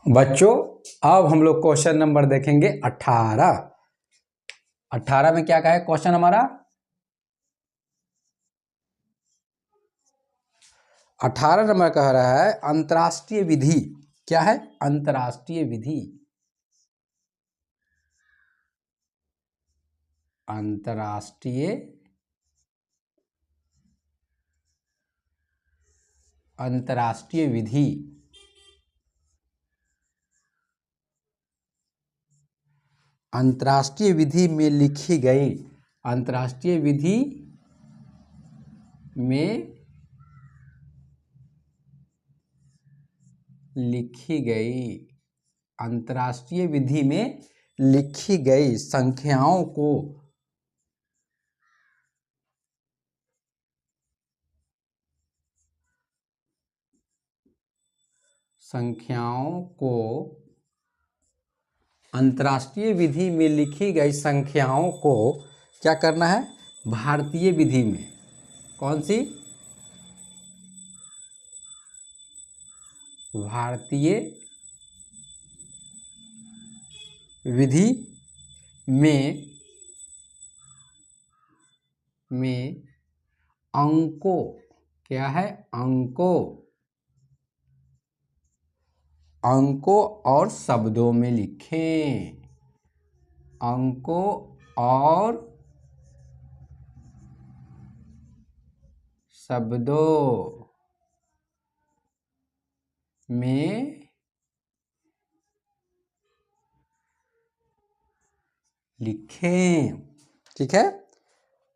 बच्चों अब हम लोग क्वेश्चन नंबर देखेंगे 18। 18 में क्या कहा है क्वेश्चन हमारा? 18 नंबर कह रहा है अंतर्राष्ट्रीय विधि। क्या है? अंतर्राष्ट्रीय विधि। अंतर्राष्ट्रीय अंतर्राष्ट्रीय विधि। अंतर्राष्ट्रीय विधि में लिखी गई। अंतर्राष्ट्रीय विधि में लिखी गई। अंतर्राष्ट्रीय विधि में लिखी गई संख्याओं को अंतर्राष्ट्रीय विधि में लिखी गई संख्याओं को क्या करना है? भारतीय विधि में। कौन सी? भारतीय विधि में अंकों, क्या है? अंकों और शब्दों में लिखें। अंकों और शब्दों में लिखें। ठीक है।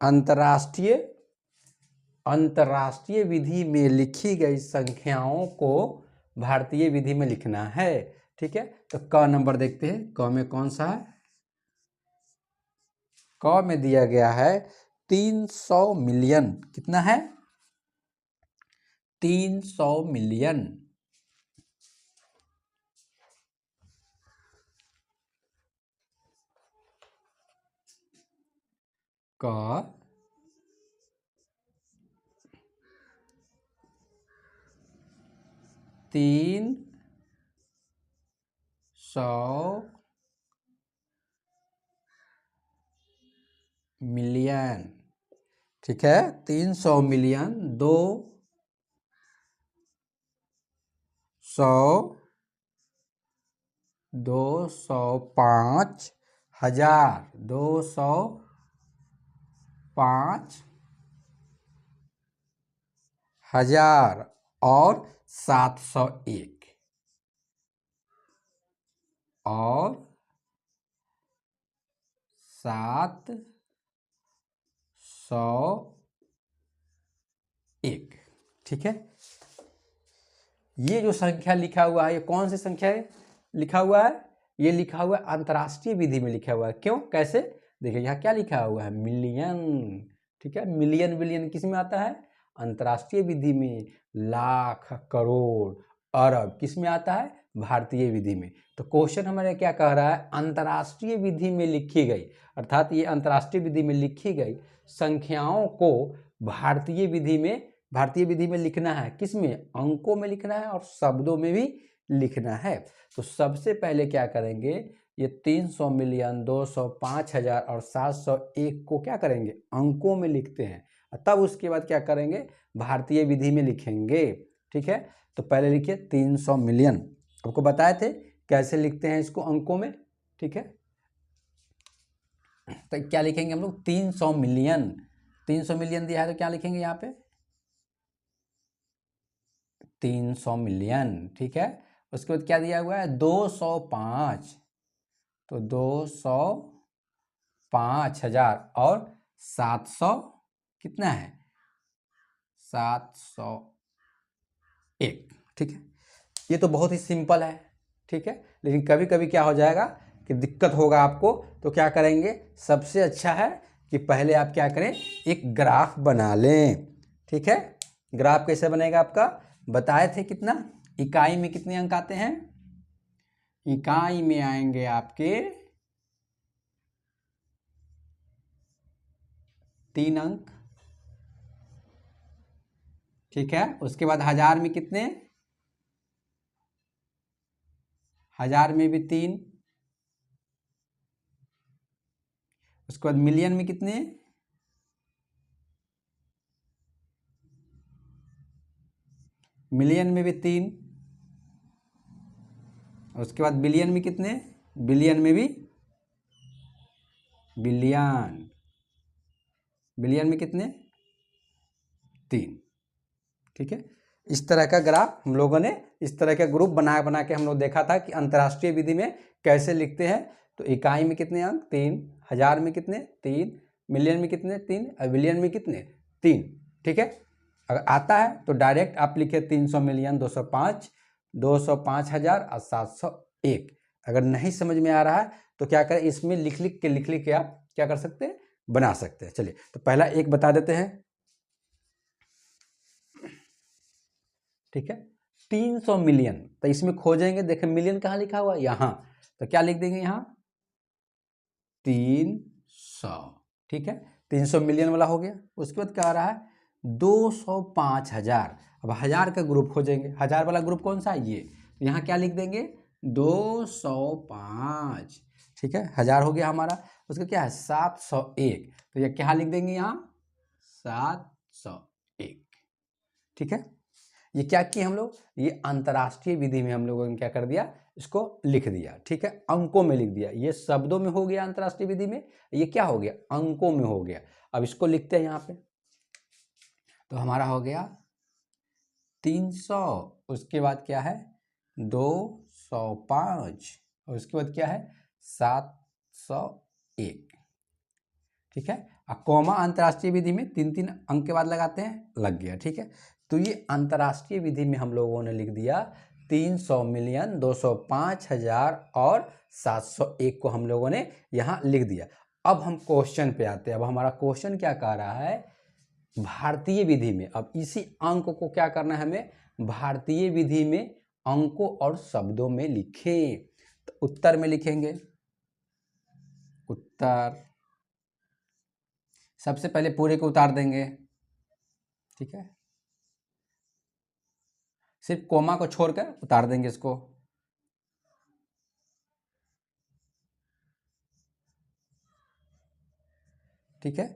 अंतर्राष्ट्रीय विधि में लिखी गई संख्याओं को भारतीय विधि में लिखना है। ठीक है। तो क नंबर देखते हैं। क में कौन सा है? क में दिया गया है 300 मिलियन। कितना है? 300 मिलियन। क 300 मिलियन। ठीक है। 300 मिलियन 205 हजार 205 हजार और 701 और 701। ठीक है। ये जो संख्या लिखा हुआ है, ये कौन सी संख्या है लिखा हुआ है? ये लिखा हुआ है अंतर्राष्ट्रीय विधि में लिखा हुआ है। क्यों? कैसे? देखिए यहाँ क्या लिखा हुआ है? मिलियन। ठीक है। मिलियन बिलियन किस में आता है? अंतर्राष्ट्रीय विधि में। लाख, करोड़, अरब किस में आता है? भारतीय विधि में। तो क्वेश्चन हमारे क्या कह रहा है? अंतर्राष्ट्रीय विधि में लिखी गई, अर्थात ये अंतर्राष्ट्रीय विधि में लिखी गई संख्याओं को भारतीय विधि में लिखना है। किस में? अंकों में लिखना है और शब्दों में भी लिखना है। तो सबसे पहले क्या करेंगे? ये 300 मिलियन 205 हजार और 701 को क्या करेंगे? अंकों में लिखते हैं। तब उसके बाद क्या करेंगे? भारतीय विधि में लिखेंगे। ठीक है। तो पहले लिखिए 300 मिलियन। आपको बताए थे कैसे लिखते हैं इसको अंकों में। ठीक है। तो क्या लिखेंगे हम लोग? 300 मिलियन। 300 मिलियन दिया है तो क्या लिखेंगे यहाँ पे? 300 मिलियन। ठीक है। उसके बाद क्या दिया हुआ है? 205। तो 205 हजार और 700 कितना है? 701। ठीक है। ये तो बहुत ही सिंपल है। ठीक है। लेकिन कभी कभी क्या हो जाएगा कि दिक्कत होगा आपको, तो क्या करेंगे? सबसे अच्छा है कि पहले आप क्या करें? एक ग्राफ बना लें। ठीक है। ग्राफ कैसे बनेगा आपका? बताए थे कितना? इकाई में कितने अंक आते हैं? इकाई में आएंगे आपके 3 अंक। ठीक है। उसके बाद हजार में कितने? हजार में भी 3, उसके बाद मिलियन में कितने, मिलियन में भी 3, उसके बाद बिलियन में कितने, बिलियन में भी, बिलियन, बिलियन में कितने, 3। ठीक है, इस तरह का ग्राफ हम लोगों ने, इस तरह का ग्रुप बना बना के हम लोग देखा था कि अंतर्राष्ट्रीय विधि में कैसे लिखते हैं। तो इकाई में कितने अंक, 3, हजार में कितने, 3, मिलियन में कितने, 3, और बिलियन में कितने, 3। ठीक है, अगर आता है तो डायरेक्ट आप लिखे 300 मिलियन, 205, 205 हजार और 701। अगर नहीं समझ में आ रहा है तो क्या करें, इसमें लिख लिख के आप क्या कर सकते हैं, बना सकते हैं। चलिए, तो पहला एक बता देते हैं। ठीक है, 300 मिलियन, तो इसमें खोजेंगे, देखें मिलियन कहाँ लिखा हुआ है, यहाँ, तो क्या लिख देंगे यहाँ, 300। ठीक है, 300 मिलियन वाला हो गया। उसके बाद क्या आ रहा है, 205 हजार। अब हजार का ग्रुप खोजेंगे, हजार वाला ग्रुप कौन सा है, ये, यहाँ क्या लिख देंगे, 205। ठीक है, हजार हो गया हमारा। उसका क्या है, 701, तो ये क्या लिख देंगे यहाँ, 701। ठीक है, ये क्या किए हम लोग, ये अंतर्राष्ट्रीय विधि में हम लोगों ने क्या कर दिया, इसको लिख दिया। ठीक है, अंकों में लिख दिया। ये शब्दों में हो गया अंतर्राष्ट्रीय विधि में, ये क्या हो गया, अंकों में हो गया। अब इसको लिखते हैं यहाँ पे, तो हमारा हो गया 300, उसके बाद क्या है 205, और उसके बाद क्या है 701। ठीक है, और कॉमा अंतर्राष्ट्रीय विधि में 3-3 अंक के बाद लगाते हैं, लग गया। ठीक है, तो ये अंतर्राष्ट्रीय विधि में हम लोगों ने लिख दिया 300 मिलियन, 205 हजार और 701 को हम लोगों ने यहाँ लिख दिया। अब हम क्वेश्चन पे आते हैं। अब हमारा क्वेश्चन क्या कह रहा है, भारतीय विधि में, अब इसी अंक को क्या करना है हमें, भारतीय विधि में अंकों और शब्दों में लिखें। तो उत्तर में लिखेंगे, उत्तर सबसे पहले पूरे को उतार देंगे। ठीक है, सिर्फ कोमा को छोड़कर उतार देंगे इसको। ठीक है,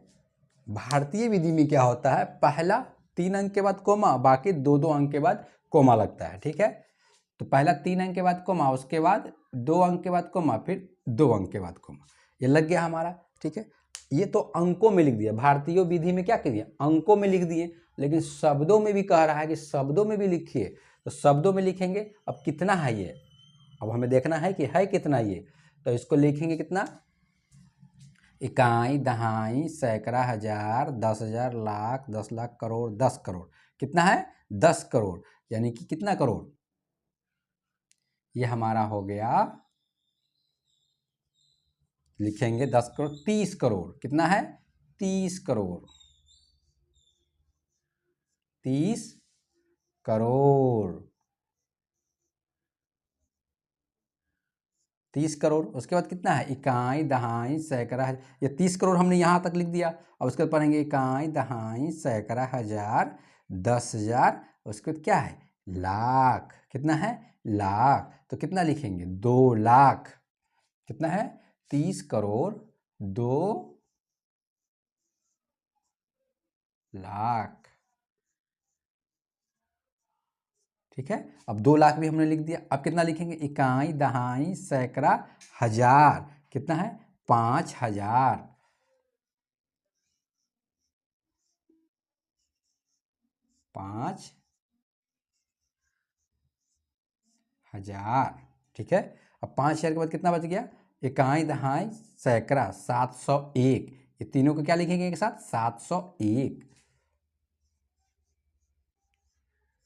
भारतीय विधि में क्या होता है, पहला 3 अंक के बाद कोमा, बाकी 2-2 अंक के बाद कोमा लगता है। ठीक है, तो पहला 3 अंक के बाद कोमा, उसके बाद 2 अंक के बाद कोमा, फिर 2 अंक के बाद कोमा, ये लग गया हमारा। ठीक है, ये तो अंकों में लिख दिया, भारतीय विधि में क्या कर दिया, अंकों में लिख दिए। लेकिन शब्दों में भी कह रहा है कि शब्दों में भी लिखिए, तो शब्दों में लिखेंगे। अब कितना है ये, अब हमें देखना है कि है कितना ये, तो इसको लिखेंगे कितना, इकाई, दहाई, सैकड़ा, हजार, 10,000, लाख, 10 लाख, करोड़, 10 करोड़। कितना है, 10 करोड़, यानी कि कितना करोड़, ये हमारा हो गया, लिखेंगे 10 करोड़, 30 करोड़। कितना है, 30 करोड़, 30 करोड़, 30 करोड़। उसके बाद कितना है, इकाई, दहाई, सैकड़ा, ये 30 करोड़ हमने यहाँ तक लिख दिया। अब उसके बाद पढ़ेंगे इकाई, दहाई, सैकड़ा, हजार, 10,000, उसके बाद क्या है, लाख। कितना है, लाख, तो कितना लिखेंगे, 2 लाख। कितना है, 30 करोड़, 2 लाख। ठीक है, अब 2 लाख भी हमने लिख दिया। अब कितना लिखेंगे, इकाई, दहाई, सैकड़ा, हजार। कितना है, 5,000, 5,000। ठीक है, अब 5,000 के बाद कितना बच गया, इकाई, दहाई, सैकड़ा, 701। ये तीनों को क्या लिखेंगे एक साथ, 701,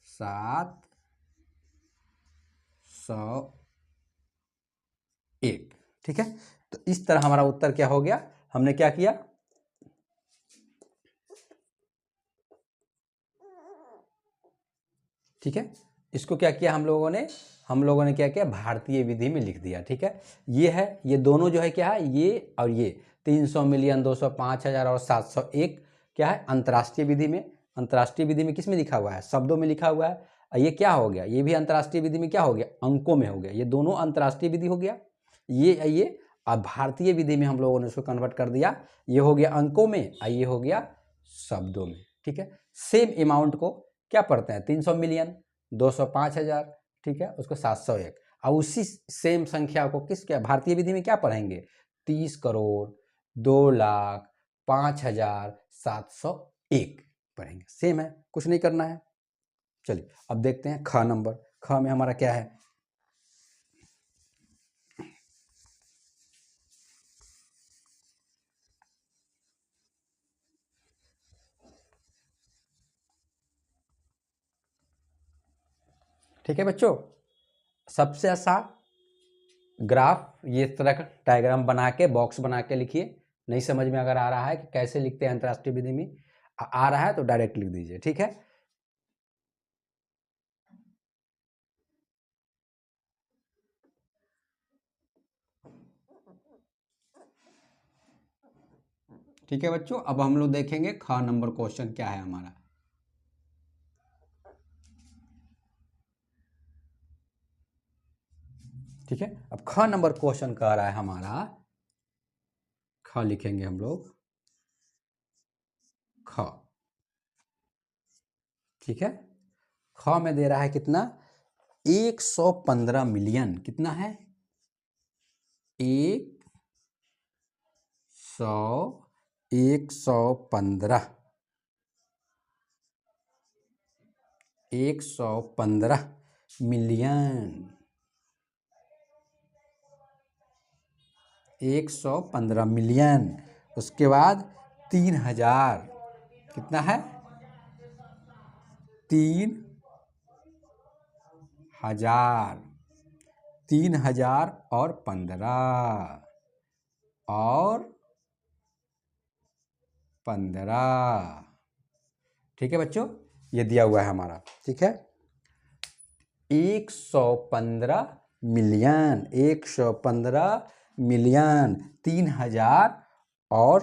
701। ठीक है, तो इस तरह हमारा उत्तर क्या हो गया, हमने क्या किया, ठीक है, इसको क्या किया हम लोगों ने क्या किया, भारतीय विधि में लिख दिया। ठीक है, ये है, ये दोनों जो है क्या है, ये और ये 300 मिलियन, 205 हजार और 701 क्या है, अंतर्राष्ट्रीय विधि में। अंतर्राष्ट्रीय विधि में किस में लिखा हुआ है, शब्दों में लिखा हुआ है। ये क्या हो गया, ये भी अंतर्राष्ट्रीय विधि में क्या हो गया, अंकों में हो गया। ये दोनों अंतर्राष्ट्रीय विधि हो गया, ये अब भारतीय विधि में हम लोगों ने उसको कन्वर्ट कर दिया, ये हो गया अंकों में, ये हो गया शब्दों में। ठीक है, सेम अमाउंट को क्या पढ़ते हैं, 300 मिलियन, 205,000, ठीक है, उसको 701। और उसी सेम संख्या को किस क्या भारतीय विधि में क्या पढ़ेंगे, 30 करोड़ 2,05,701 पढ़ेंगे। सेम है, कुछ नहीं करना है। चलिए अब देखते हैं ख नंबर। ख में हमारा क्या है, ठीक है बच्चों, सबसे आसान ग्राफ ये इस तरह का डायग्राम बना के बॉक्स बना के लिखिए। नहीं समझ में अगर आ रहा है कि कैसे लिखते हैं अंतर्राष्ट्रीय विधि में, आ रहा है तो डायरेक्ट लिख दीजिए। ठीक है, ठीक है बच्चों, अब हम लोग देखेंगे ख नंबर क्वेश्चन क्या है हमारा। ठीक है, अब ख नंबर क्वेश्चन कह रहा है हमारा, ख लिखेंगे हम लोग ख। ठीक है, ख में दे रहा है कितना, 115 मिलियन, कितना है, 115 मिलियन, 115 मिलियन। उसके बाद 3,000, कितना है, 3,000, 3,000 और 15। ठीक है बच्चों, ये दिया हुआ है हमारा। ठीक है, 115 मिलियन, 115 मिलियन, 3,000 और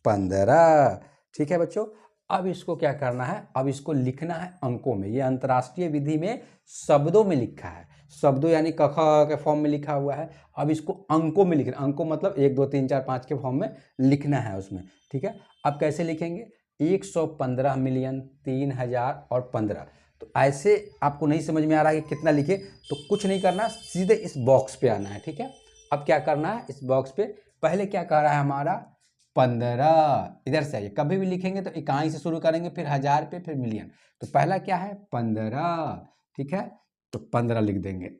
15। ठीक है बच्चों, अब इसको क्या करना है, अब इसको लिखना है अंकों में। ये अंतर्राष्ट्रीय विधि में शब्दों में लिखा है, शब्दों यानी क ख के फॉर्म में लिखा हुआ है। अब इसको अंकों में लिखना, अंकों मतलब 1 2 3 4 5 के फॉर्म में लिखना है उसमें। ठीक है, अब कैसे लिखेंगे, 115 मिलियन, 3,000 और 15। तो ऐसे आपको नहीं समझ में आ रहा है कि कितना लिखे, तो कुछ नहीं करना, सीधे इस बॉक्स पे आना है। ठीक है, अब क्या करना है, इस बॉक्स पे पहले क्या कह रहा है हमारा, 15। इधर से आइए, कभी भी लिखेंगे तो इकाई से शुरू करेंगे, फिर 1000 पे, फिर मिलियन। तो पहला क्या है, 15। ठीक है, तो 15 लिख देंगे।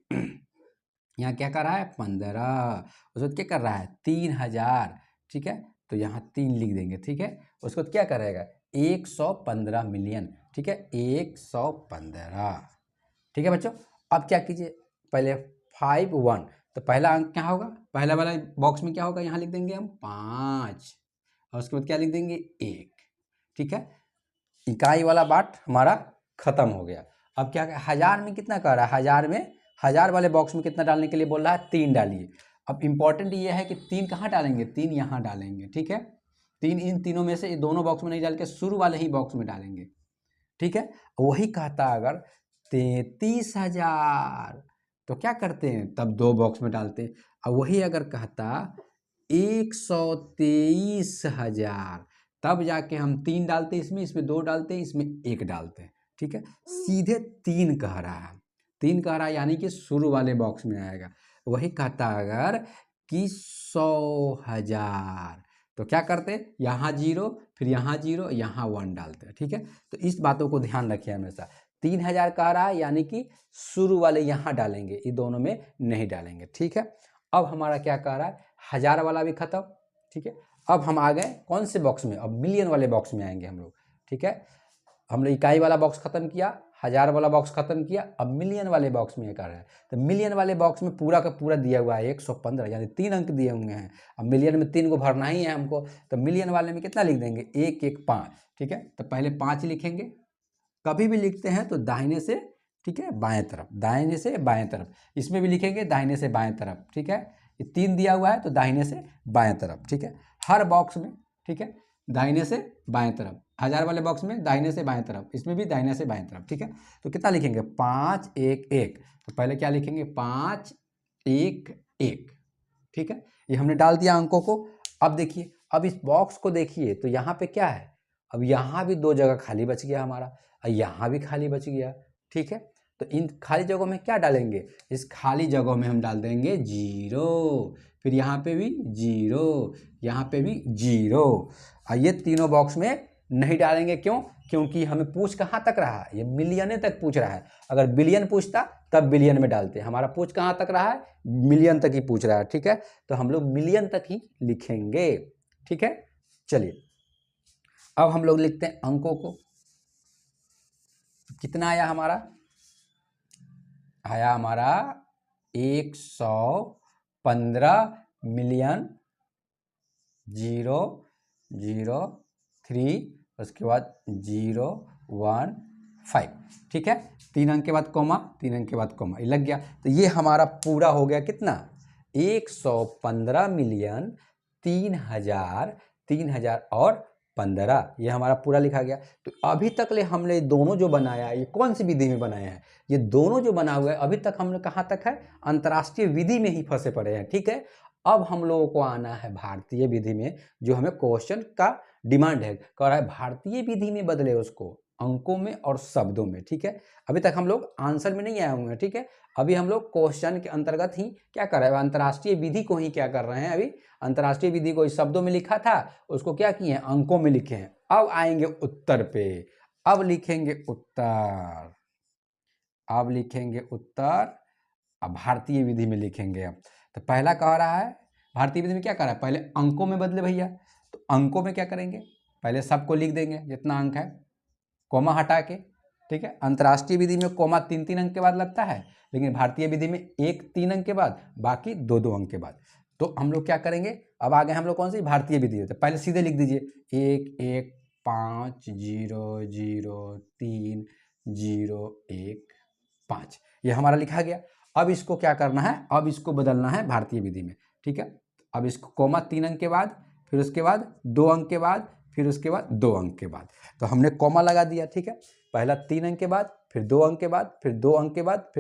यहाँ क्या कर रहा है, 15। उसके बाद क्या कर रहा है, 3,000। ठीक है, तो यहाँ 3 लिख देंगे। ठीक है, उसको क्या करेगा, 115 मिलियन। ठीक है, 115। ठीक है बच्चों, अब क्या कीजिए, पहले 5 1, तो पहला अंक क्या होगा, पहला वाला बॉक्स में क्या होगा, यहाँ लिख देंगे हम 5, और उसके बाद क्या लिख देंगे 1। ठीक है, इकाई वाला बात हमारा खत्म हो गया। अब क्या, 1000 में कितना कर रहा है, 1000 में, 1000 वाले बॉक्स में कितना डालने के लिए बोल रहा है, 3 डालिए। अब इंपॉर्टेंट ये है कि 3 कहाँ डालेंगे, 3 यहाँ डालेंगे। ठीक है, 3 इन तीनों में से दोनों बॉक्स में नहीं डाल के शुरू वाले ही बॉक्स में डालेंगे। ठीक है, वही कहता अगर 33,000 तो क्या करते हैं, तब 2 बॉक्स में डालते हैं। और वही अगर कहता 123,000 तब जाके हम 3 डालते हैं, इसमें 2 डालते हैं, इसमें 1 डालते हैं। ठीक है, सीधे 3 कह रहा है, 3 कह रहा है, यानी कि शुरू वाले बॉक्स में आएगा। वही कहता अगर कि 100,000 तो क्या करते हैं, यहाँ 0, फिर यहाँ 0, यहाँ 1 डालते हैं। ठीक है, तो इस बातों को ध्यान रखिए हमेशा। 3,000 कह रहा है, यानी कि शुरू वाले यहाँ डालेंगे, ये दोनों में नहीं डालेंगे। ठीक है, अब हमारा क्या कह रहा है, 1000 वाला भी खत्म। ठीक है, अब हम आ गए कौन से बॉक्स में, अब मिलियन वाले बॉक्स में आएंगे हम लोग। ठीक है, हमने इकाई वाला बॉक्स खत्म किया, 1000 वाला बॉक्स खत्म किया, अब मिलियन वाले बॉक्स में कर रहा है। तो मिलियन वाले बॉक्स में पूरा का पूरा दिया हुआ है 115, यानी 3 अंक दिए हुए हैं। अब मिलियन में 3 को भरना ही है हमको, तो मिलियन वाले में कितना लिख देंगे, 115। ठीक है, तो पहले 5 लिखेंगे, कभी भी लिखते हैं तो दाहिने से, ठीक है, बाएं तरफ, दाहिने से बाएं तरफ। इसमें भी लिखेंगे दाहिने से बाएं तरफ। ठीक है, ये 3 दिया हुआ है तो दाहिने से बाएं तरफ। ठीक है, हर बॉक्स में, ठीक है, दाहिने से बाएं तरफ। हजार वाले बॉक्स में दाहिने से बाएं तरफ, इसमें भी दाहिने से बाएं तरफ, ठीक है। तो कितना लिखेंगे 5 1 1, तो पहले क्या लिखेंगे 5 1 1, ठीक है। ये हमने डाल दिया अंकों को। अब देखिए, अब इस बॉक्स को देखिए तो यहाँ पे क्या है, अब यहाँ भी 2 जगह खाली बच गया हमारा, और यहाँ भी खाली बच गया, ठीक है। तो इन खाली जगहों में क्या डालेंगे, इस खाली जगहों में हम डाल देंगे 0, फिर यहाँ पे भी 0, यहाँ पे भी 0, और ये तीनों बॉक्स में नहीं डालेंगे, क्यों, क्योंकि हमें पूछ कहाँ तक रहा है, ये मिलियन तक पूछ रहा है। अगर बिलियन पूछता तब बिलियन में डालते, हमारा पूछ कहाँ तक रहा है, मिलियन तक ही पूछ रहा है, ठीक है। तो हम लोग मिलियन तक ही लिखेंगे, ठीक है। चलिए अब हम लोग लिखते हैं अंकों को। कितना आया हमारा, आया हमारा 115 मिलियन 003, उसके बाद 015, ठीक है। 3 अंक के बाद कॉमा, 3 अंक के बाद कॉमा, ये लग गया। तो ये हमारा पूरा हो गया कितना, 115 मिलियन 3,000 और 15, ये हमारा पूरा लिखा गया। तो अभी तक ले हमने दोनों जो बनाया है, ये कौन सी विधि में बनाया है, ये दोनों जो बना हुआ है अभी तक हम लोग कहाँ तक है, अंतर्राष्ट्रीय विधि में ही फंसे पड़े हैं, ठीक है। अब हम लोगों को आना है भारतीय विधि में, जो हमें क्वेश्चन का डिमांड है, कह रहा है भारतीय विधि में बदले उसको अंकों में और शब्दों में, ठीक है। अभी तक हम लोग आंसर में नहीं आए हुए हैं, ठीक है। अभी हम लोग क्वेश्चन के अंतर्गत ही क्या कर रहे हैं, अंतर्राष्ट्रीय विधि को ही क्या कर रहे हैं, अभी अंतर्राष्ट्रीय विधि को इस शब्दों में लिखा था, उसको क्या किए हैं, अंकों में लिखे हैं। अब आएंगे उत्तर पे, अब लिखेंगे उत्तर, अब लिखेंगे उत्तर, अब भारतीय विधि में लिखेंगे। अब तो पहला कह रहा है भारतीय विधि में क्या कर रहा है, पहले अंकों में बदले भैया, तो अंकों में क्या करेंगे, पहले सबको लिख देंगे जितना अंक है, कॉमा हटा के, ठीक है। अंतर्राष्ट्रीय विधि में कॉमा 3 अंक के बाद लगता है, लेकिन भारतीय विधि में 3 अंक के बाद, बाकी 2 अंक के बाद। तो हम लोग क्या करेंगे, अब आगे हम लोग कौन सी भारतीय विधि होते, पहले सीधे लिख दीजिए 1 1 5 0 0 3 0 1 5, ये हमारा लिखा गया। अब इसको क्या करना है, अब इसको बदलना है भारतीय विधि में, ठीक है। अब इसको कॉमा 3 अंक के बाद, फिर उसके बाद 2 अंक के बाद, फिर उसके बाद 2 अंक के बाद, तो हमने कॉमा लगा दिया, ठीक है। पहला 3 अंक के बाद, फिर 2 अंक के बाद, फिर 2 अंक के बाद,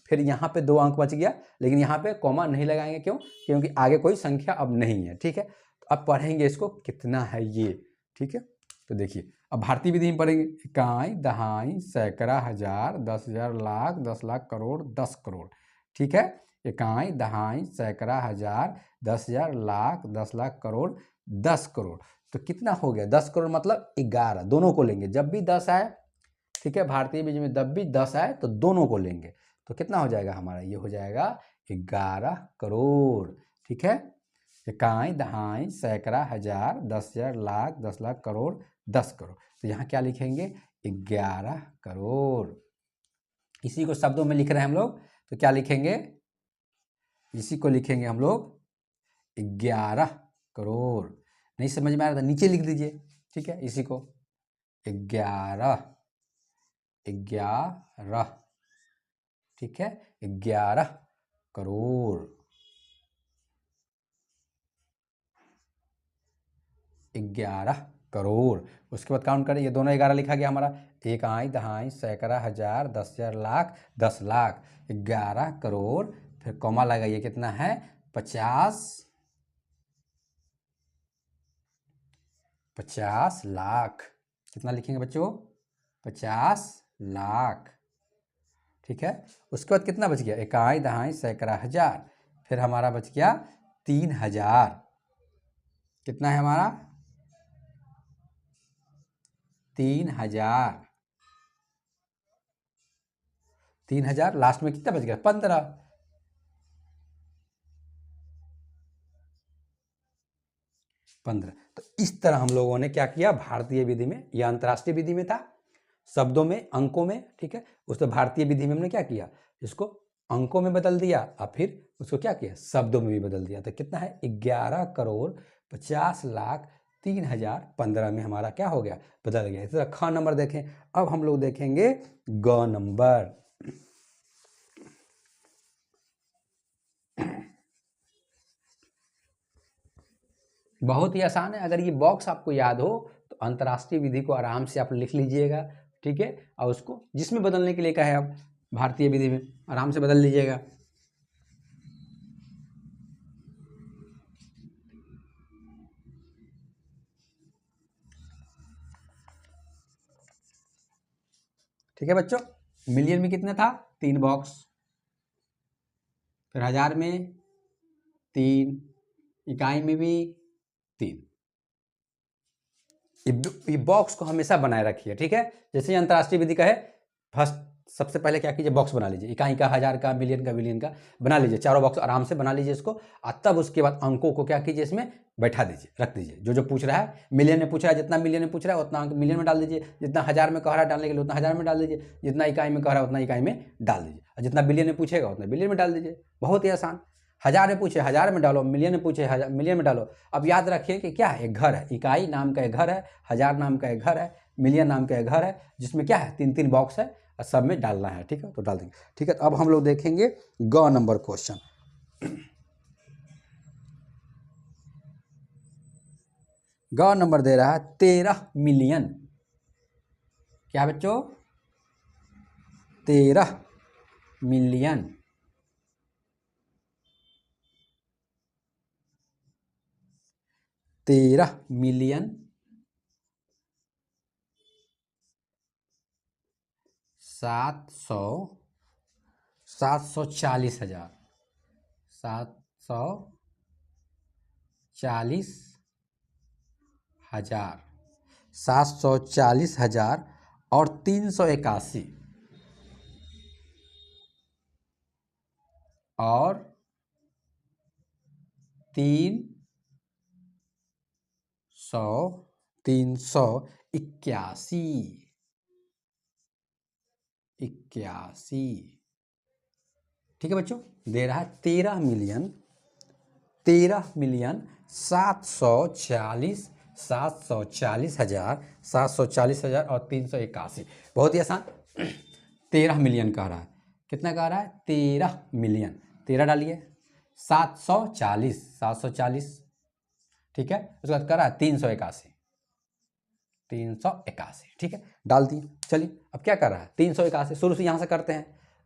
फिर यहाँ पे 2 अंक बच गया, लेकिन यहाँ पे कॉमा नहीं लगाएंगे, क्यों, क्योंकि आगे कोई संख्या अब नहीं है, ठीक है। तो अब पढ़ेंगे इसको कितना है ये, ठीक है। तो देखिए अब भारतीय विधि में पढ़ेंगे, इकाई दहाई सैकड़ा हजार 10,000 लाख 10 लाख करोड़ 10 करोड़, ठीक है। इकाई दहाई सैकड़ा हजार 10,000 लाख 10 लाख करोड़ 10 करोड़, तो कितना हो गया 10 करोड़ मतलब 11, दोनों को लेंगे, जब भी 10 आए, ठीक है, भारतीय विधि में जब भी 10 आए तो दोनों को लेंगे, तो कितना हो जाएगा हमारा, ये हो जाएगा 11 करोड़, ठीक है। इकाई दहाई सैकड़ा हजार 10,000 लाख 10 लाख करोड़ 10 करोड़, तो यहाँ क्या लिखेंगे 11 करोड़। इसी को शब्दों में लिख रहे हैं हम लोग, तो क्या लिखेंगे, इसी को लिखेंगे हम लोग 11 करोड़। नहीं समझ में आ रहा था नीचे लिख दीजिए, ठीक है, इसी को 11 11, ठीक है, 11 करोड़, 11 करोड़। उसके बाद काउंट करें, ये दोनों 11 लिखा गया हमारा, इकाई दहाई सैकड़ा हजार 10,000 लाख 10 लाख 11 करोड़, फिर कॉमा लगाइए, कितना है 50 लाख, कितना लिखेंगे बच्चों 50 लाख, ठीक है। उसके बाद कितना बच गया, इकाई दहाई सैकड़ा हजार, फिर हमारा बच गया 3,000, कितना है हमारा 3,000, 3,000, लास्ट में कितना बच गया 15, तो इस तरह हम लोगों ने क्या किया, भारतीय विधि में, या अंतर्राष्ट्रीय विधि में था शब्दों में अंकों में, ठीक है, उसको भारतीय विधि में हमने क्या किया, इसको अंकों में बदल दिया, और फिर उसको क्या किया शब्दों में भी बदल दिया, तो कितना है 11 करोड़ 50 लाख 3,015 में हमारा क्या हो गया, बदल गया। इस तरह ख नंबर देखें। अब हम लोग देखेंगे ग नंबर। बहुत ही आसान है, अगर ये बॉक्स आपको याद हो तो अंतर्राष्ट्रीय विधि को आराम से आप लिख लीजिएगा, ठीक है, और उसको जिसमें बदलने के लिए कहा है आप भारतीय विधि में आराम से बदल लीजिएगा। ठीक है बच्चों, मिलियन में कितना था 3 बॉक्स, फिर हजार में 3, इकाई में भी 3। ये बॉक्स को हमेशा बनाए रखिए, ठीक है। जैसे अंतर्राष्ट्रीय विधि का है, फर्स्ट सबसे पहले क्या कीजिए, बॉक्स बना लीजिए, इकाई का, हजार का, मिलियन का, बिलियन का बना लीजिए, चारों बॉक्स आराम से बना लीजिए इसको। और तब उसके बाद अंकों को क्या कीजिए, इसमें बैठा दीजिए, रख दीजिए। जो जो पूछ रहा है, मिलियन में पूछ रहा है, जितना मिलियन में पूछ रहा है उतना अंक मिलियन में डाल दीजिए, जितना हजार में कह रहा है डालने के लिए उतना हजार में डाल दीजिए, जितना इकाई में कह रहा है उतना इकाई में डाल दीजिए, और जितना बिलियन में पूछेगा उतना बिलियन में डाल दीजिए। बहुत ही आसान। हजार में पूछे हजार में डालो, मिलियन में पूछे मिलियन में डालो। अब याद रखिए कि क्या है, एक घर है, इकाई नाम का एक घर है, हजार नाम का एक घर है, मिलियन नाम का एक घर है, जिसमें क्या है 3-3 बॉक्स है और सब में डालना है, ठीक है, तो डाल देंगे। ठीक है, तो अब हम लोग देखेंगे ग नंबर क्वेश्चन। ग नंबर दे रहा है 13 मिलियन। क्या बच्चों, 13 मिलियन 13 मिलियन 740 हजार 740 हजार और 381 और 381। ठीक है बच्चों, दे रहा है 13 मिलियन 740 हजार और 381। बहुत ही आसान। 13 मिलियन कह रहा है, कितना कह रहा है 13 मिलियन, 13 डालिए, 740, ठीक है, उसके बाद कह रहा है 381, ठीक है, डाल दिए। चलिए अब क्या कर रहा है 381, शुरू से यहाँ से करते हैं।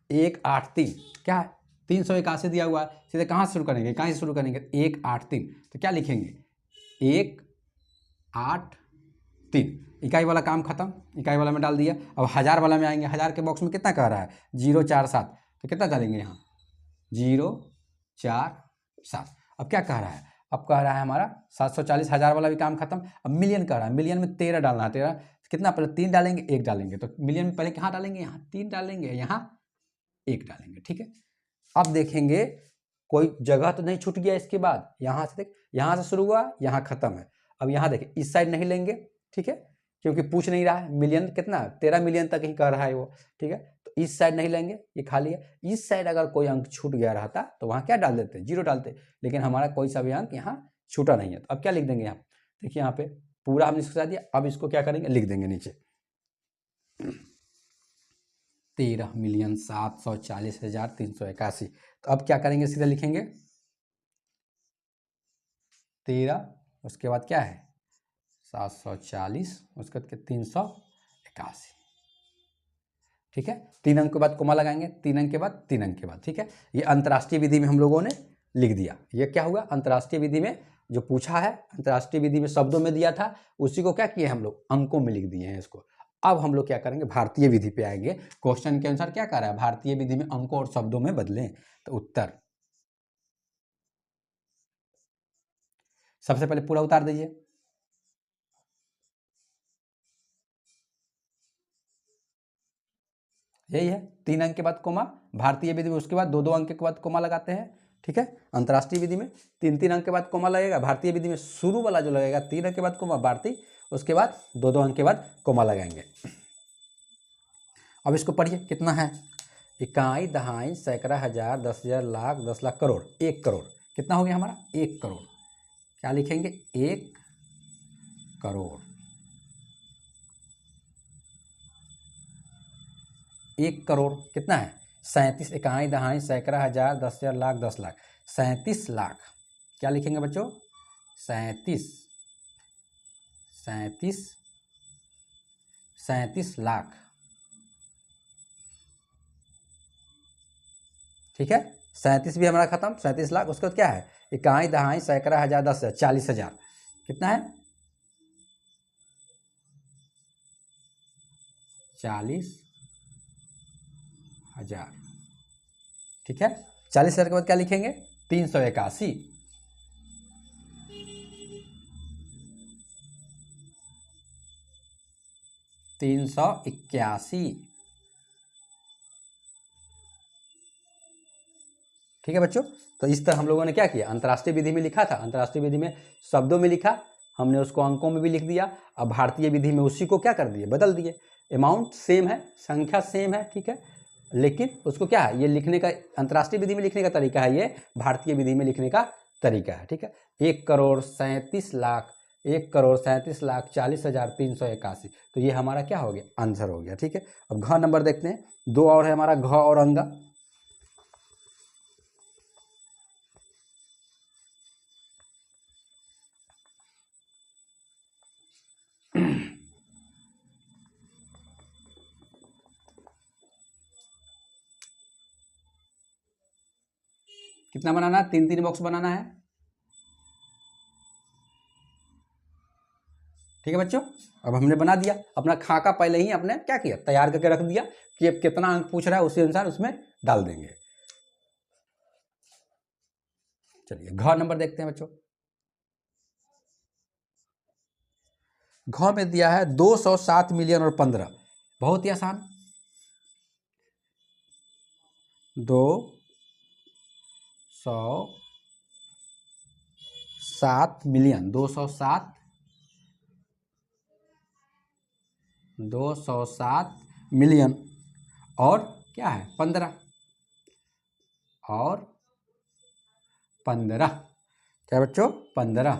183 क्या है, 381 दिया हुआ है, सीधे कहाँ से शुरू करेंगे, कहाँ से शुरू करेंगे, 183, तो क्या लिखेंगे 183, इकाई वाला काम खत्म, इकाई वाला में डाल दिया। अब हजार वाला में आएंगे, हजार के बॉक्स में कितना कह रहा है 047, तो कितना डालेंगे यहाँ 047। अब क्या कह रहा है, अब कह रहा है हमारा 740, हजार वाला भी काम खत्म। अब मिलियन कह रहा है, मिलियन में 13 डालना है, 13 कितना, पहले 3 डालेंगे 1 डालेंगे, तो मिलियन में पहले कहाँ डालेंगे, यहाँ 3 डालेंगे, यहाँ 1 डालेंगे, ठीक है। अब देखेंगे कोई जगह तो नहीं छूट गया इसके बाद, यहाँ से देख, यहाँ से शुरू हुआ, यहाँ खत्म है। अब यहाँ देखिए इस साइड नहीं लेंगे, ठीक है, क्योंकि पूछ नहीं रहा है, मिलियन कितना 13 मिलियन तक ही कर रहा है वो, ठीक है, तो इस साइड नहीं लेंगे, ये खाली है। इस साइड अगर कोई अंक छूट गया रहता तो वहाँ क्या डाल देते, 0 डालते, लेकिन हमारा कोई सा भी अंक यहाँ छूटा नहीं है। तो अब क्या लिख देंगे यहाँ, देखिए यहाँ पे पूरा हमने इसको बता दिया। अब इसको क्या करेंगे, लिख देंगे नीचे 13,740,381। तो अब क्या करेंगे, सीधे लिखेंगे 13, उसके बाद क्या है 740, उसके बाद 381, ठीक है। 3 अंक के बाद कोमा लगाएंगे, 3 अंक के बाद 3 अंक के बाद, ठीक है। ये अंतर्राष्ट्रीय विधि में हम लोगों ने लिख दिया। ये क्या हुआ, अंतर्राष्ट्रीय विधि में जो पूछा है, अंतर्राष्ट्रीय विधि में शब्दों में दिया था, उसी को क्या किए हम लोग अंकों में लिख दिए हैं इसको। अब हम लोग क्या करेंगे, भारतीय विधि पे आएंगे। क्वेश्चन के अनुसार क्या कर रहा है, भारतीय विधि में अंकों और शब्दों में बदलें। तो उत्तर सबसे पहले पूरा उतार दीजिए, यही है 3 अंक के बाद कोमा। भारतीय विधि में उसके बाद 2-2 अंक के बाद कोमा लगाते हैं, ठीक है। अंतर्राष्ट्रीय विधि में 3-3 अंक के बाद कोमा लगेगा, भारतीय विधि में शुरू वाला जो लगेगा 3 अंक के बाद कोमा भारतीय, उसके बाद 2-2 अंक के बाद कोमा लगाएंगे। अब इसको पढ़िए, कितना है, इकाई, दहाई, सैकड़ा, हजार, 10,000, लाख, 10 लाख, करोड़, 1 करोड़। कितना हो गया हमारा 1 करोड़। क्या लिखेंगे 1 करोड़। 1 करोड़ कितना है 37, इकाई, दहाई, सैकड़ा, हजार, 10,000, लाख, 10 लाख, 37 लाख। क्या लिखेंगे बच्चों 37 37 लाख। ठीक है, 37 भी हमारा खत्म, 37 लाख। उसके बाद क्या है, इकाई दहाई सैकड़ा हजार 10,000 40,000। कितना है, 40,000। ठीक है, 40,000 के बाद क्या लिखेंगे, 381। 381। ठीक है बच्चों, तो इस तरह हम लोगों ने क्या किया, अंतर्राष्ट्रीय विधि में लिखा था, अंतर्राष्ट्रीय विधि में शब्दों में लिखा, हमने उसको अंकों में भी लिख दिया। अब भारतीय विधि में उसी को क्या कर दिए, बदल दिए। अमाउंट सेम है, संख्या सेम है, ठीक है, लेकिन उसको क्या है, ये लिखने का अंतर्राष्ट्रीय विधि में लिखने का तरीका है, ये भारतीय विधि में लिखने का तरीका है। ठीक है, 1,37,00,000, 1,37,40,381। तो ये हमारा क्या हो गया, आंसर हो गया। ठीक है, अब घ नंबर देखते हैं, 2 और है हमारा, घ और अंगा। कितना बनाना है, 3-3 बॉक्स बनाना है। ठीक है बच्चों, अब हमने बना दिया अपना खाका, पहले ही अपने क्या किया, तैयार करके रख दिया कि अब कितना अंक पूछ रहा है उसी अनुसार उसमें डाल देंगे। चलिए घ नंबर देखते हैं बच्चों। घ में दिया है 207 मिलियन और 15। बहुत ही आसान, 207 मिलियन, 207 मिलियन और क्या है, 15 और 15। क्या बच्चों, 15।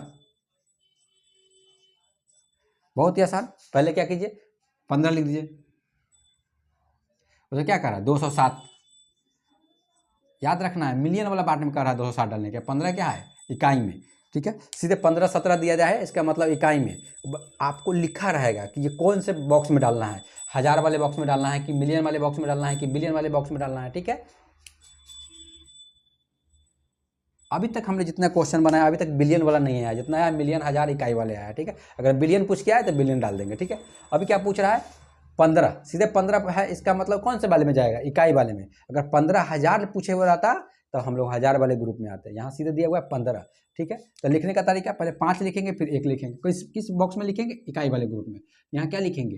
बहुत ही आसान, पहले क्या कीजिए, 15 लिख दीजिए। उसे क्या कर रहा है, 207, याद रखना है मिलियन वाला पार्ट में कर रहा है 207 डालने के, 15 क्या है, इकाई में। ठीक है, सीधे 15-17 दिया जाए, इसका मतलब इकाई में। आपको लिखा रहेगा कि ये कौन से बॉक्स में डालना है, 1000 वाले बॉक्स में डालना है कि मिलियन वाले बॉक्स में डालना है कि बिलियन वाले बॉक्स में डालना है। ठीक है, अभी तक हमने जितना क्वेश्चन बनाया अभी तक बिलियन वाला नहीं आया, जितना आया मिलियन, 1000, इकाई वाले आया। ठीक है, अगर बिलियन पूछ के आए तो बिलियन डाल देंगे। ठीक है, अभी क्या पूछ रहा है, 15, सीधे 15 है, इसका मतलब कौन से वाले में जाएगा, इकाई वाले में। अगर 15,000 पूछे हुए रहता तो हम लोग 1000 वाले ग्रुप में आते हैं, यहाँ सीधे दिया हुआ है 15। ठीक है, तो लिखने का तरीका, पहले 5 लिखेंगे फिर 1 लिखेंगे, किस बॉक्स में लिखेंगे, इकाई वाले ग्रुप में। यहाँ क्या लिखेंगे,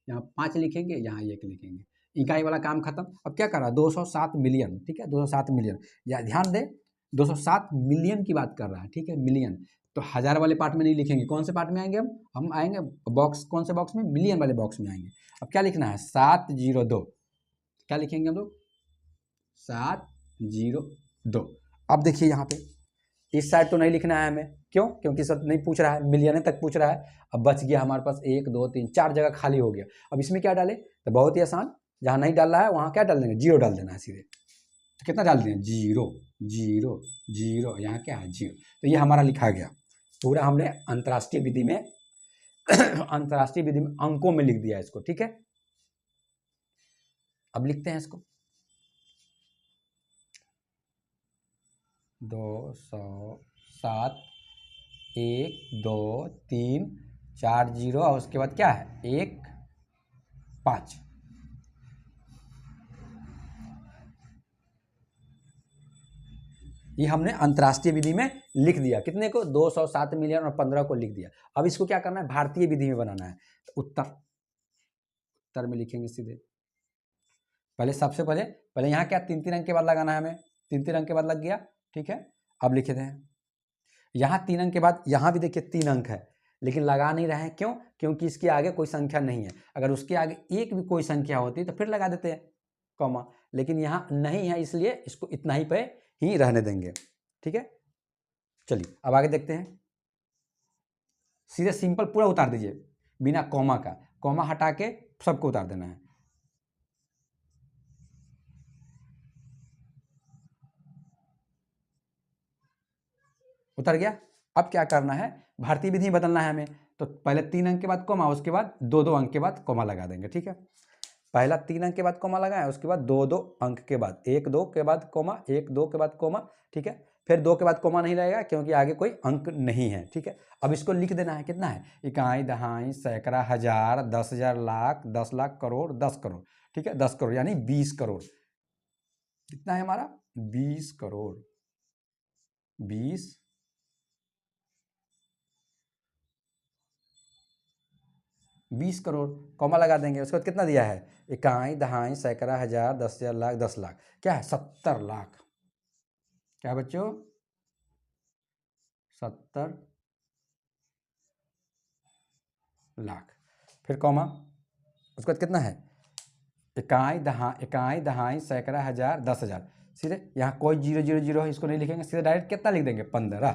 यहाँ 5 लिखेंगे, यहाँ 1 लिखेंगे, इकाई वाला काम खत्म। अब क्या कर रहा है, 207 मिलियन। ठीक है, 207 मिलियन, या ध्यान दे 207 मिलियन की बात कर रहा है। ठीक है, मिलियन, तो 1000 वाले पार्ट में नहीं लिखेंगे, कौन से पार्ट में आएंगे, हम आएंगे बॉक्स, कौन से बॉक्स में, मिलियन वाले बॉक्स में आएंगे। अब क्या लिखना है, 702, क्या लिखेंगे हम लोग, 702। अब देखिए यहाँ पे इस साइड तो नहीं लिखना है हमें, क्यों, क्योंकि सब नहीं पूछ रहा है, मिलियन तक पूछ रहा है। अब बच गया हमारे पास 1 2 3 4 जगह खाली हो गया। अब इसमें क्या डाले, तो बहुत ही आसान, जहाँ नहीं डाल रहा है वहाँ क्या डाल देंगे, 0 डाल देना है सीधे। तो कितना डाल दें, 0 0 0, यहाँ क्या है, 0। तो ये हमारा लिखा गया पूरा, हमने अंतर्राष्ट्रीय विधि में अंतर्राष्ट्रीय विधि में अंकों में लिख दिया इसको। ठीक है, अब लिखते हैं इसको, 207, 1 2 3 4 0 और उसके बाद क्या है, 1 5। ये हमने अंतर्राष्ट्रीय विधि में लिख दिया, कितने को, 207 मिलियन और 15 को लिख दिया। अब इसको क्या करना है, भारतीय विधि में बनाना है। तो उत्तर में लिखेंगे सीधे, पहले सबसे पहले यहाँ क्या 3-3 अंक के बाद लगाना है हमें, 3-3 अंक के बाद लग गया। ठीक है, अब लिखे थे यहाँ 3 अंक के बाद, यहाँ भी देखिए 3 अंक है, लेकिन लगा नहीं रहे हैं, क्यों, क्योंकि इसके आगे कोई संख्या नहीं है। अगर उसके आगे एक भी कोई संख्या होती तो फिर लगा देते हैं कॉमा, लेकिन यहाँ नहीं है, इसलिए इसको इतना ही पे ही रहने देंगे। ठीक है, चलिए अब आगे देखते हैं, सीधे सिंपल पूरा उतार दीजिए बिना कॉमा का, कॉमा हटा के सबको उतार देना है। उतर गया। अब क्या करना है, भारतीय विधि बदलना है हमें। तो पहले 3 अंक के बाद कोमा, उसके बाद 2-2 अंक के बाद कोमा लगा देंगे। ठीक है, पहला 3 अंक के बाद कोमा लगाए, उसके बाद 2-2 अंक के बाद 1-2 के बाद कोमा, 1-2 के बाद कोमा। ठीक है, फिर 2 के बाद कोमा नहीं लगेगा क्योंकि आगे कोई अंक नहीं है। ठीक है, अब इसको लिख देना है, कितना है, इकाई, दहाई, सैकड़ा, हजार, 10,000, लाख, 10 लाख, करोड़, 10 करोड़। ठीक है, 10 करोड़ यानी 20 करोड़। कितना है हमारा, 20 करोड़, 20 करोड़, कॉमा लगा देंगे। उसके बाद कितना दिया है, इकाई, दहाई, सैकड़ा, हजार, 10,000, लाख, 10 लाख, क्या है, 70 लाख। क्या बच्चों, 70 लाख, फिर कॉमा, उसके बाद कितना है, इकाई, दहाई, सैकड़ा, हजार, 10,000। सीधे यहाँ कोई 000 है, इसको नहीं लिखेंगे, सीधे डायरेक्ट कितना लिख देंगे, 15।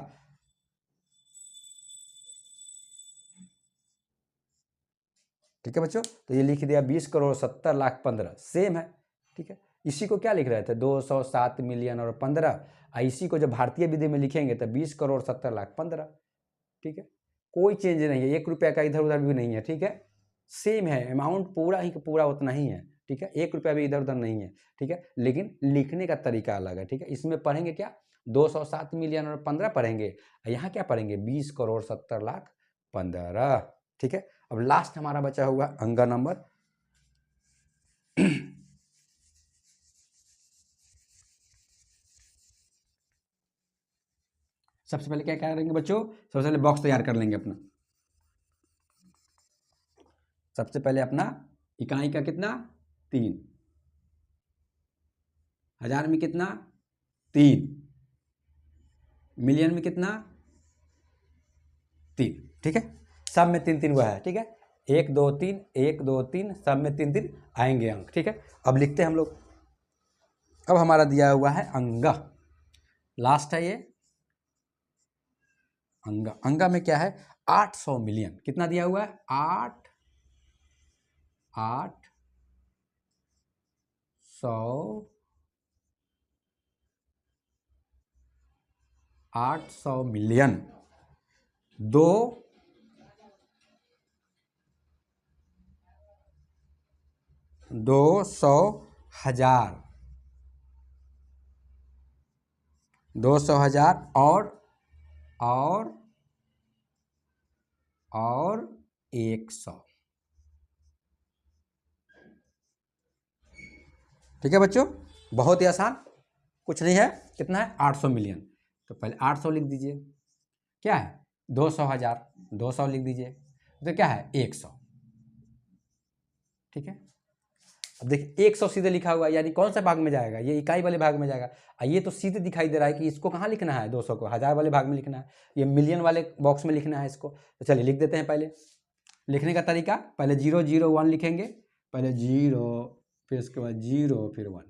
ठीक है बच्चों, तो ये लिख दिया 20 करोड़ 70 लाख 15, सेम है। ठीक है, इसी को क्या लिख रहे थे, 207 मिलियन और 15। इसी को जब भारतीय विधि में लिखेंगे तो 20 करोड़ 70 लाख 15। ठीक है, कोई चेंज नहीं है, 1 रुपया का इधर उधर भी नहीं है। ठीक है, सेम है, अमाउंट पूरा ही पूरा उतना ही है। ठीक है, 1 रुपया भी इधर उधर नहीं है। ठीक है, लेकिन लिखने का तरीका अलग है। ठीक है, इसमें पढ़ेंगे क्या, 207 मिलियन और 15 पढ़ेंगे, यहाँ क्या पढ़ेंगे, 20 करोड़ 70 लाख 15। ठीक है, अब लास्ट हमारा बचा हुआ अंगा नंबर सबसे पहले क्या करेंगे बच्चों, सबसे पहले बॉक्स तैयार कर लेंगे अपना। सबसे पहले अपना इकाई का कितना, 3, हजार में कितना, 3, मिलियन में कितना, 3। ठीक है, सब में 3-3 हुआ है। ठीक है, 1 2 3 1 2 3, सब में 3-3 आएंगे अंक। ठीक है, अब लिखते हैं हम लोग। अब हमारा दिया हुआ है अंगा, लास्ट है ये अंगा। अंगा में क्या है, 800 मिलियन, कितना दिया हुआ है, 800 मिलियन, 200,000, 200,000 और 100। ठीक है बच्चों, बहुत ही आसान, कुछ नहीं है। कितना है, 800 मिलियन, तो पहले 800 लिख दीजिए। क्या है, 200,000, 200 लिख दीजिए, तो क्या है, 100। ठीक है, अब देखिए 100 सीधे लिखा हुआ है, यानी कौन सा भाग में जाएगा, ये इकाई वाले भाग में जाएगा। ये तो सीधे दिखाई दे रहा है कि इसको कहाँ लिखना है, 200 को हजार वाले भाग में लिखना है, ये मिलियन वाले बॉक्स में लिखना है इसको। तो चलिए लिख देते हैं। पहले लिखने का तरीका, पहले 0 0 1 लिखेंगे, पहले 0, फिर उसके बाद 0, फिर 1,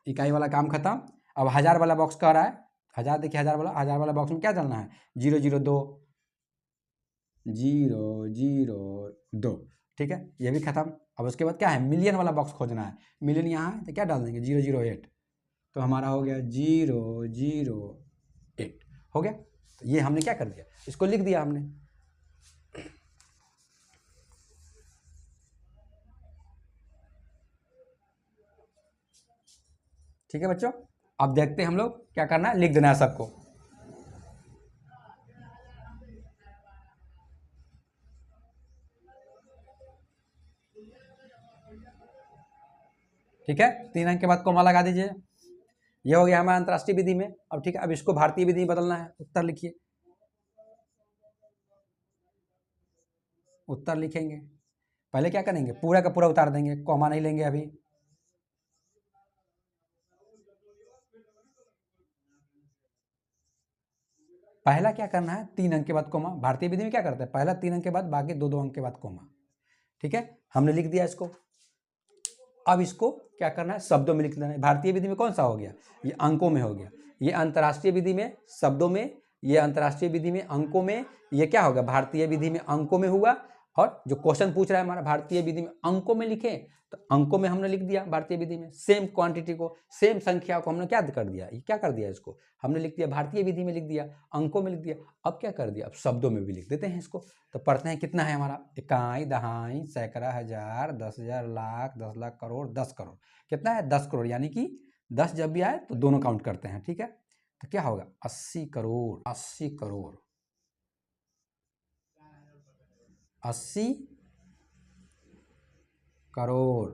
इकाई वाला काम खत्म। अब हजार वाला बॉक्स कह रहा है, हजार, देखिए हजार वाला बॉक्स में क्या डालना है, 0 0 2, 0 0 2। ठीक है, ये भी खत्म। अब उसके बाद क्या है, मिलियन वाला बॉक्स खोजना है, मिलियन यहाँ है तो क्या डाल देंगे, 008, तो हमारा हो गया 008 हो गया। तो ये हमने क्या कर दिया, इसको लिख दिया हमने। ठीक है बच्चों, अब देखते हैं हम लोग क्या करना है, लिख देना है सबको। ठीक है, 3 अंक के बाद कोमा लगा दीजिए। ये हो गया हमारा अंतर्राष्ट्रीय विधि में। अब ठीक है, अब इसको भारतीय विधि में बदलना है। उत्तर लिखिए, उत्तर लिखेंगे। पहले क्या करेंगे, पूरा का पूरा उतार देंगे, कोमा नहीं लेंगे अभी। पहला क्या करना है, 3 अंक के बाद कोमा। भारतीय विधि में क्या करते हैं, पहला 3 अंक के बाद, बाकी 2 2 अंक के बाद कोमा। ठीक है, हमने लिख दिया इसको। अब इसको क्या करना है, शब्दों में लिख देना है। भारतीय विधि में कौन सा हो गया, ये अंकों में हो गया। ये अंतर्राष्ट्रीय विधि में शब्दों में, ये अंतर्राष्ट्रीय विधि में अंकों में। ये क्या होगा, भारतीय विधि में अंकों में हुआ, और जो क्वेश्चन पूछ रहा है हमारा भारतीय विधि में अंकों में लिखे, तो अंकों में हमने लिख दिया भारतीय विधि में, सेम क्वांटिटी को, सेम संख्या को हमने क्या कर दिया, ये क्या कर दिया, इसको हमने लिख दिया भारतीय विधि में लिख दिया, अंकों में लिख दिया। अब क्या कर दिया, अब शब्दों में भी लिख देते हैं इसको। तो पढ़ते हैं कितना है हमारा, इकाई, दहाई, सैकड़ा, हजार, 10,000, लाख, 10 लाख, करोड़, 10 करोड़। कितना है, 10 करोड़, यानी कि 10 जब भी आए तो दोनों काउंट करते हैं, ठीक है। तो क्या होगा, 80 करोड़, 80 करोड़, 80 करोड़,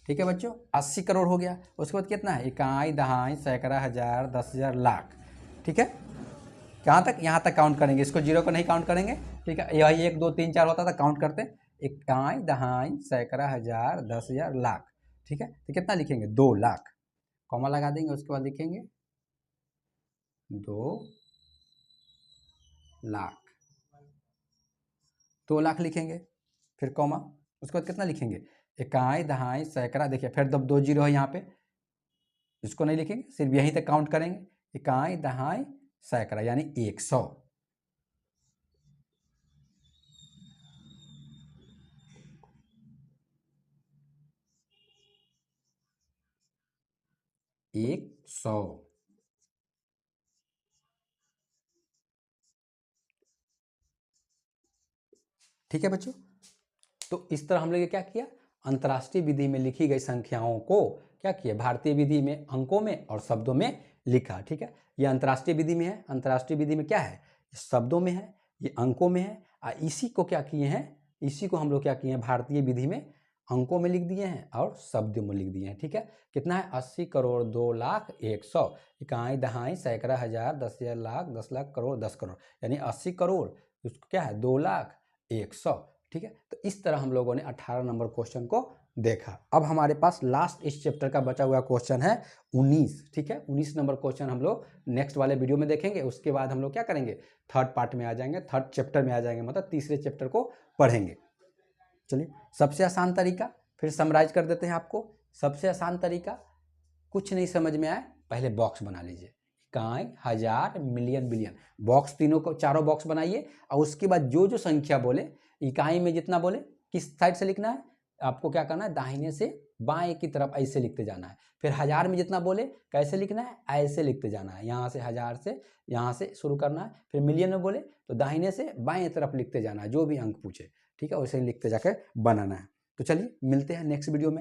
ठीक है बच्चों, 80 करोड़ हो गया। उसके बाद कितना है, इकाई, दहाई, सैकड़ा, हजार, 10,000, लाख, ठीक है। कहाँ तक, यहाँ तक काउंट करेंगे, इसको जीरो को नहीं काउंट करेंगे, ठीक है। यही 1 2 3 4 होता था, काउंट करते, इकाई, दहाई, सैकड़ा, हजार, 10,000, लाख, ठीक है। तो कितना लिखेंगे, 2 लाख, कॉमा लगा देंगे, उसके बाद लिखेंगे 2 लाख, 2 लाख लिखेंगे, फिर कॉमा, उसके बाद कितना लिखेंगे, इकाई, दहाई, सैकड़ा, देखिए फिर जब 2 जीरो है यहाँ पे, इसको नहीं लिखेंगे, सिर्फ यहीं तक काउंट करेंगे, इकाई, दहाई, सैकड़ा, यानी 100, 100, ठीक है बच्चों। तो इस तरह हम लोग क्या किया, अंतर्राष्ट्रीय विधि में लिखी गई संख्याओं को क्या किया, भारतीय विधि में अंकों में और शब्दों में लिखा, ठीक है। ये अंतर्राष्ट्रीय विधि में है, अंतर्राष्ट्रीय विधि में क्या है, शब्दों में है, ये अंकों में है, और इसी को क्या किए हैं, इसी को हम लोग क्या किए हैं, भारतीय विधि में अंकों में लिख दिए हैं और शब्दों में लिख दिए हैं, ठीक है। कितना है, 80 करोड़, 2 लाख, 100, इकाई, दहाई, सैकड़ा, हजार, 10,000, लाख, 10 लाख, करोड़, 10 करोड़, यानी 80 करोड़, उसको क्या है, 2 लाख, 100, ठीक है। तो इस तरह हम लोगों ने 18 नंबर क्वेश्चन को देखा। अब हमारे पास लास्ट इस चैप्टर का बचा हुआ क्वेश्चन है 19, ठीक है। 19 नंबर क्वेश्चन हम लोग नेक्स्ट वाले वीडियो में देखेंगे। उसके बाद हम लोग क्या करेंगे, थर्ड पार्ट में आ जाएंगे, थर्ड चैप्टर में आ जाएंगे, मतलब तीसरे चैप्टर को पढ़ेंगे। चलिए, सबसे आसान तरीका फिर समराइज कर देते हैं आपको। सबसे आसान तरीका, कुछ नहीं समझ में आए, पहले बॉक्स बना लीजिए, इकाई, हजार, मिलियन, बिलियन, बॉक्स, तीनों को, चारों बॉक्स बनाइए, और उसके बाद जो जो संख्या बोले, इकाई में जितना बोले, किस साइड से लिखना है, आपको क्या करना है, दाहिने से बाएं की तरफ ऐसे लिखते जाना है। फिर हजार में जितना बोले कैसे लिखना है, ऐसे लिखते जाना है, यहाँ से हजार से, यहाँ से शुरू करना है। फिर मिलियन में बोले तो दाहिने से बाएं तरफ लिखते जाना है, जो भी अंक पूछे, ठीक है, वैसे ही लिखते जाकर बनाना है। तो चलिए मिलते हैं नेक्स्ट वीडियो में।